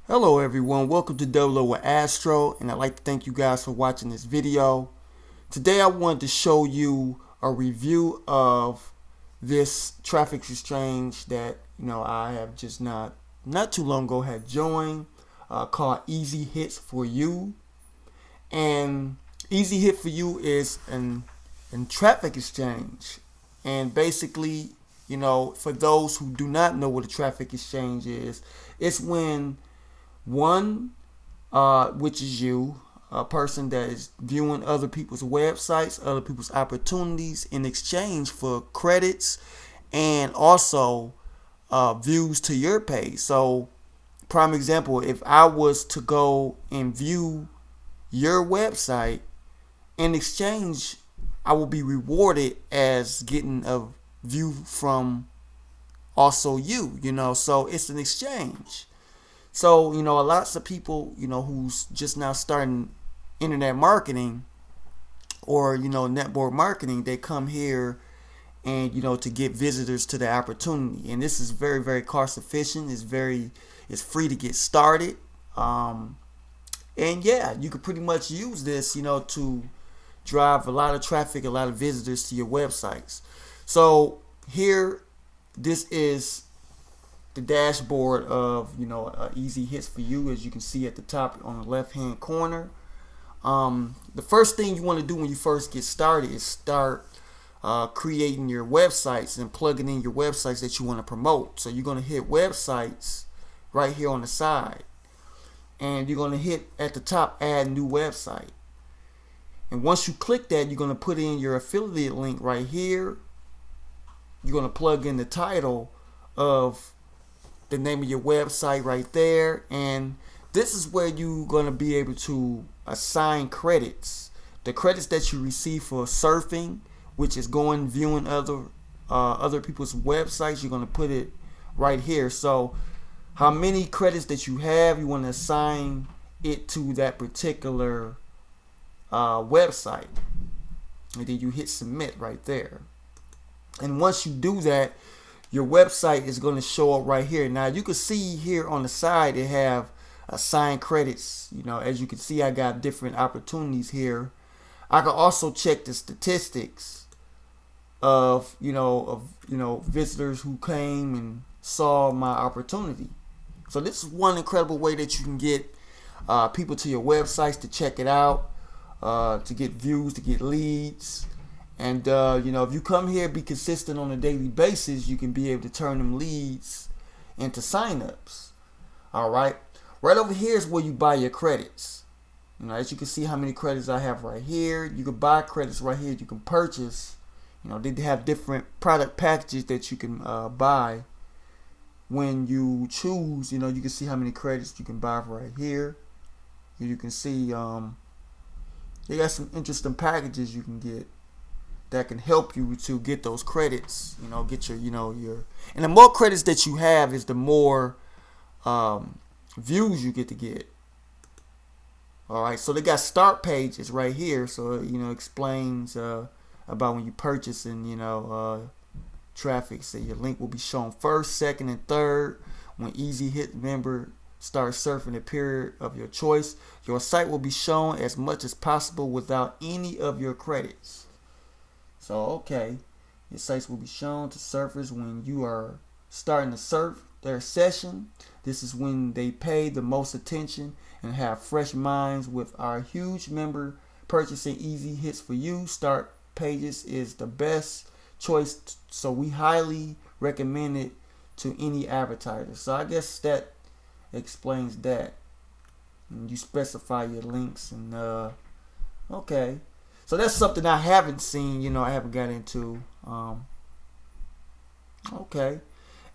Hello everyone, welcome to Double O with Astro, and I'd like to thank you guys for watching this video. Today I wanted to show you a review of this traffic exchange that I have just not too long ago had joined, called EasyHits4u. And EasyHit4u is an traffic exchange, and basically, for those who do not know what a traffic exchange is, it's when one, which is you, a person that is viewing other people's websites, other people's opportunities in exchange for credits and also views to your page. So, prime example, if I was to go and view your website, in exchange, I will be rewarded as getting a view from also you, so it's an exchange. So, lots of people, who's just now starting internet marketing or, network marketing, they come here and, to get visitors to the opportunity. And this is very, very cost efficient. It's free to get started. And yeah, you could pretty much use this, to drive a lot of traffic, a lot of visitors to your websites. So here, this is the dashboard of EasyHits4u, as you can see at the top on the left hand corner. The first thing you want to do when you first get started is start creating your websites and plugging in your websites that you want to promote. So you're going to hit websites right here on the side, and you're going to hit at the top add new website. And once you click that, you're going to put in your affiliate link right here. You're going to plug in the title of the name of your website right there, and this is where you're going to be able to assign credits. The credits that you receive for surfing, which is going viewing other people's websites, you're going to put it right here. So how many credits that you have, you want to assign it to that particular website, and then you hit submit right there. And once you do that, your website is going to show up right here. Now you can see here on the side they have assigned credits. As you can see, I got different opportunities here. I can also check the statistics of visitors who came and saw my opportunity. So this is one incredible way that you can get people to your websites to check it out, to get views, to get leads. And if you come here, be consistent on a daily basis, you can be able to turn them leads into signups. All right, right over here is where you buy your credits. As you can see how many credits I have right here. You can buy credits right here. You can purchase. They have different product packages that you can buy. When you choose, you can see how many credits you can buy right here. You can see they got some interesting packages you can get that can help you to get those credits. Get your and the more credits that you have is the more views you get to get. All right, so they got start pages right here, so explains about when you purchase and traffic. So your link will be shown first, second, and third when Easy Hit member starts surfing the period of your choice. Your site will be shown as much as possible without any of your credits. So, okay, your sites will be shown to surfers when you are starting to surf their session. This is when they pay the most attention and have fresh minds. With our huge member purchasing EasyHits4u, start pages is the best choice, so we highly recommend it to any advertiser. So I guess that explains that. And you specify your links and okay. So that's something I haven't seen, I haven't got into. Okay.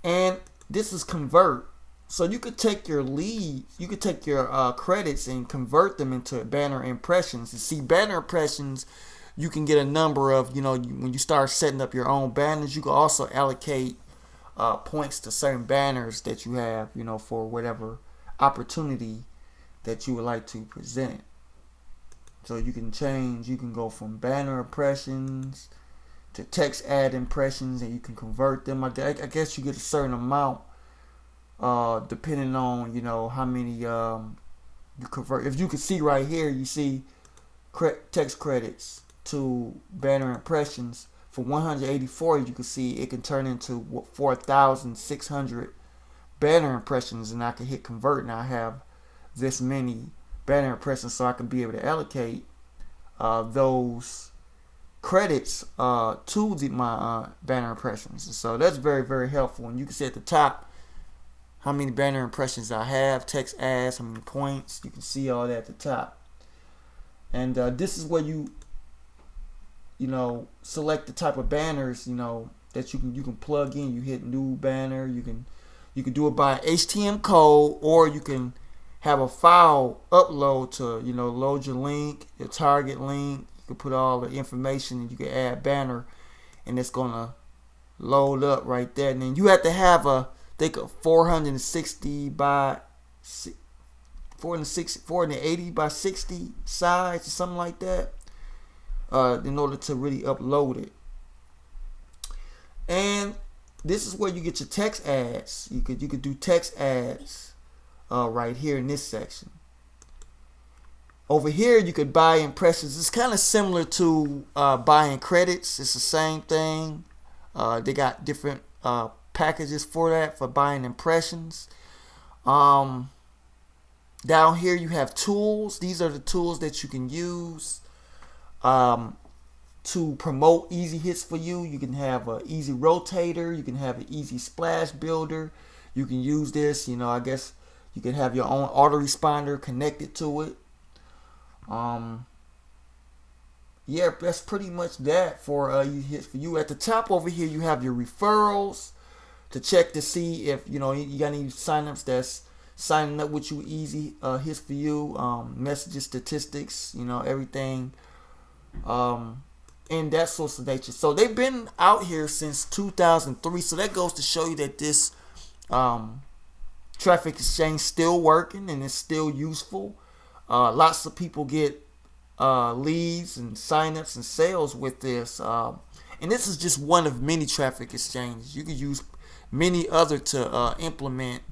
And this is convert. So you could take your leads, you could take your credits and convert them into banner impressions. And see, banner impressions, you can get a number of, when you start setting up your own banners, you can also allocate points to certain banners that you have, for whatever opportunity that you would like to present. So you can change, you can go from banner impressions to text ad impressions, and you can convert them. I guess you get a certain amount depending on, you know, how many you convert. If you can see right here, you see text credits to banner impressions. For 184, you can see it can turn into 4,600 banner impressions, and I can hit convert, and I have this many banner impressions, so I can be able to allocate those credits to my banner impressions. And so that's very, very helpful. And you can see at the top how many banner impressions I have, text ads, how many points. You can see all that at the top. And this is where you know, select the type of banners, you know, that you can plug in. You hit new banner. You can do it by HTML code, or you can have a file upload to, you know, load your link, your target link. You can put all the information, and you can add banner, and it's gonna load up right there. And then you have to have a 460 by 480 by 60 size or something like that, in order to really upload it. And this is where you get your text ads. You could do text ads right here in this section. Over here, you could buy impressions. It's kind of similar to buying credits. It's the same thing. They got different packages for that, for buying impressions. Down here, you have tools. These are the tools that you can use to promote Easy Hits for You. You can have an easy rotator. You can have an easy splash builder. You can use this, you know, I guess you can have your own autoresponder connected to it. Yeah, that's pretty much that for Easy Hits for You. At the top over here, you have your referrals to check to see if, you know, you got any signups that's signing up with you, Easy Hits for You, messages, statistics, you know, everything, and that sort of nature. So they've been out here since 2003. So that goes to show you that this traffic exchange still working and it's still useful. Lots of people get leads and signups and sales with this. And this is just one of many traffic exchanges. You could use many other to implement,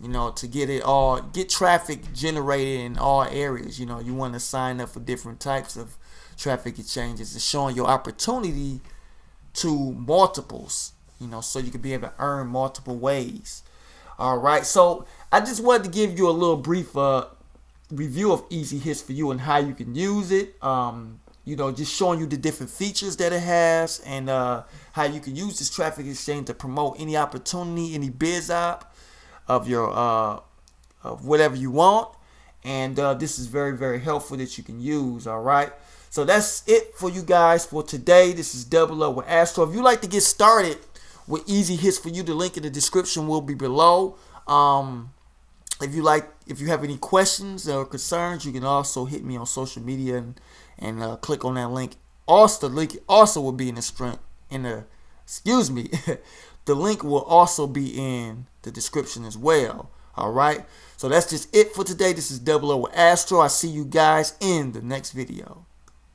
you know, to get traffic generated in all areas. You know, you want to sign up for different types of traffic exchanges. It's showing your opportunity to multiples, you know, so you can be able to earn multiple ways. All right, so I just wanted to give you a little brief review of Easy Hits for You and how you can use it. You know, just showing you the different features that it has, and how you can use this traffic exchange to promote any opportunity, any biz op of your of whatever you want. And this is very, very helpful that you can use. All right, so that's it for you guys for today. This is Double Up with Astro. If you like to get started with Easy Hits for You, the link in the description will be below. If you have any questions or concerns, you can also hit me on social media and click on that link. Also, the link also will be the link will also be in the description as well. All right, so that's just it for today. This is Double O with Astro. I see you guys in the next video.